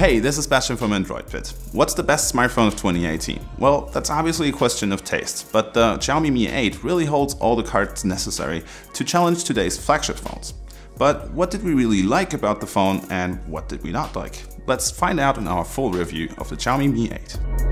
Hey, this is Bastian from AndroidPIT. What's the best smartphone of 2018? Well, that's obviously a question of taste, but the Xiaomi Mi 8 really holds all the cards necessary to challenge today's flagship phones. But what did we really like about the phone and what did we not like? Let's find out in our full review of the Xiaomi Mi 8.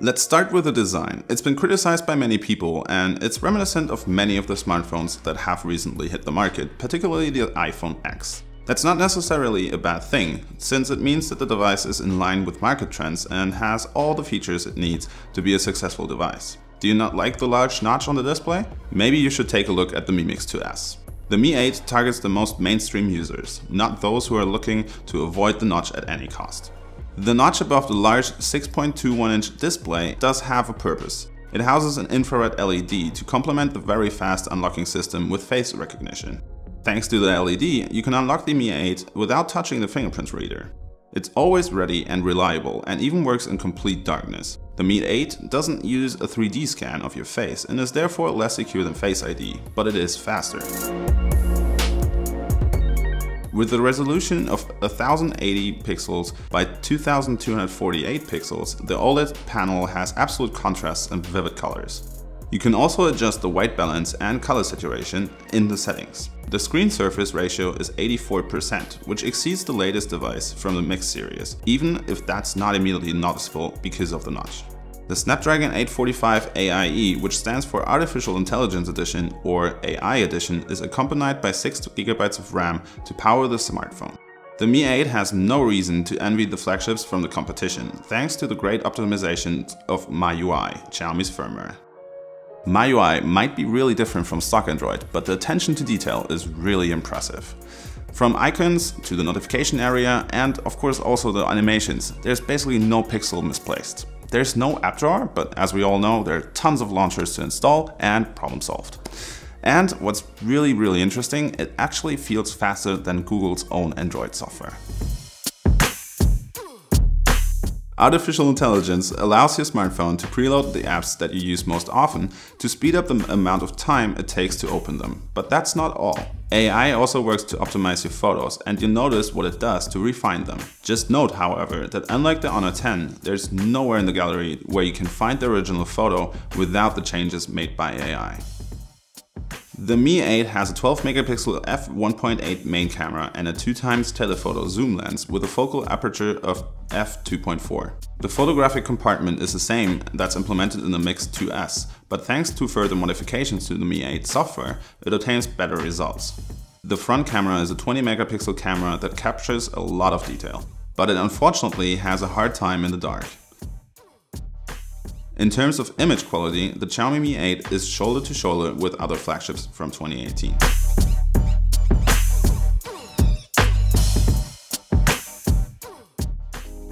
Let's start with the design. It's been criticized by many people and it's reminiscent of many of the smartphones that have recently hit the market, particularly the iPhone X. That's not necessarily a bad thing, since it means that the device is in line with market trends and has all the features it needs to be a successful device. Do you not like the large notch on the display? Maybe you should take a look at the Mi Mix 2S. The Mi 8 targets the most mainstream users, not those who are looking to avoid the notch at any cost. The notch above the large 6.21-inch display does have a purpose. It houses an infrared LED to complement the very fast unlocking system with face recognition. Thanks to the LED, you can unlock the Mi 8 without touching the fingerprint reader. It's always ready and reliable and even works in complete darkness. The Mi 8 doesn't use a 3D scan of your face and is therefore less secure than Face ID, but it is faster. With a resolution of 1080 pixels by 2248 pixels, the OLED panel has absolute contrast and vivid colors. You can also adjust the white balance and color saturation in the settings. The screen surface ratio is 84%, which exceeds the latest device from the Mix series, even if that's not immediately noticeable because of the notch. The Snapdragon 845 AIE, which stands for Artificial Intelligence Edition or AI Edition, is accompanied by 6GB of RAM to power the smartphone. The Mi 8 has no reason to envy the flagships from the competition, thanks to the great optimization of MIUI, Xiaomi's firmware. MIUI might be really different from stock Android, but the attention to detail is really impressive. From icons to the notification area and of course also the animations, there's basically no pixel misplaced. There's no app drawer, but as we all know, there are tons of launchers to install and problem solved. And what's really interesting, it actually feels faster than Google's own Android software. Artificial intelligence allows your smartphone to preload the apps that you use most often to speed up the amount of time it takes to open them. But that's not all. AI also works to optimize your photos and you'll notice what it does to refine them. Just note, however, that unlike the Honor 10, there's nowhere in the gallery where you can find the original photo without the changes made by AI. The Mi 8 has a 12-megapixel f1.8 main camera and a 2x telephoto zoom lens with a focal aperture of f2.4. The photographic compartment is the same that's implemented in the Mix 2S, but thanks to further modifications to the Mi 8 software, it obtains better results. The front camera is a 20-megapixel camera that captures a lot of detail, but it unfortunately has a hard time in the dark. In terms of image quality, the Xiaomi Mi 8 is shoulder to shoulder with other flagships from 2018.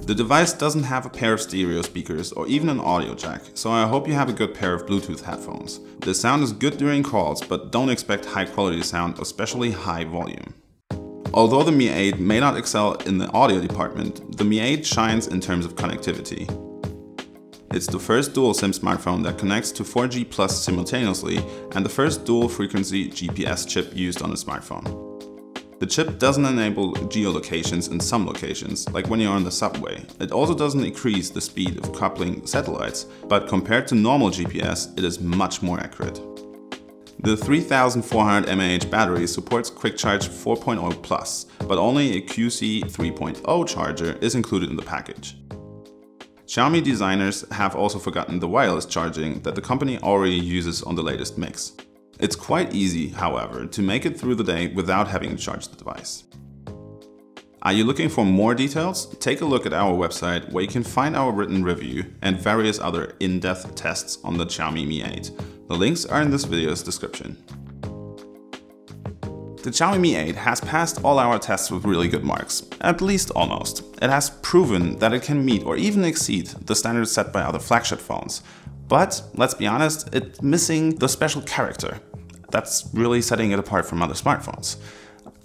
The device doesn't have a pair of stereo speakers or even an audio jack, so I hope you have a good pair of Bluetooth headphones. The sound is good during calls, but don't expect high quality sound, especially high volume. Although the Mi 8 may not excel in the audio department, the Mi 8 shines in terms of connectivity. It's the first dual SIM smartphone that connects to 4G Plus simultaneously and the first dual frequency GPS chip used on a smartphone. The chip doesn't enable geolocations in some locations, like when you're on the subway. It also doesn't increase the speed of coupling satellites, but compared to normal GPS, it is much more accurate. The 3400 mAh battery supports Quick Charge 4.0 Plus, but only a QC 3.0 charger is included in the package. Xiaomi designers have also forgotten the wireless charging that the company already uses on the latest Mix. It's quite easy, however, to make it through the day without having to charge the device. Are you looking for more details? Take a look at our website where you can find our written review and various other in-depth tests on the Xiaomi Mi 8. The links are in this video's description. The Xiaomi Mi 8 has passed all our tests with really good marks, at least almost. It has proven that it can meet or even exceed the standards set by other flagship phones. But let's be honest, it's missing the special character that's really setting it apart from other smartphones.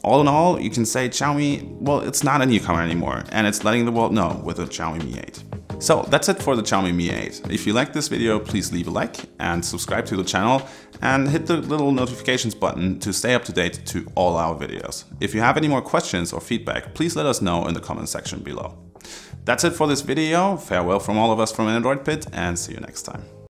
All in all, you can say Xiaomi, well, it's not a newcomer anymore, and it's letting the world know with the Xiaomi Mi 8. So that's it for the Xiaomi Mi 8. If you liked this video, please leave a like and subscribe to the channel and hit the little notifications button to stay up to date to all our videos. If you have any more questions or feedback, please let us know in the comment section below. That's it for this video. Farewell from all of us from AndroidPIT, and see you next time.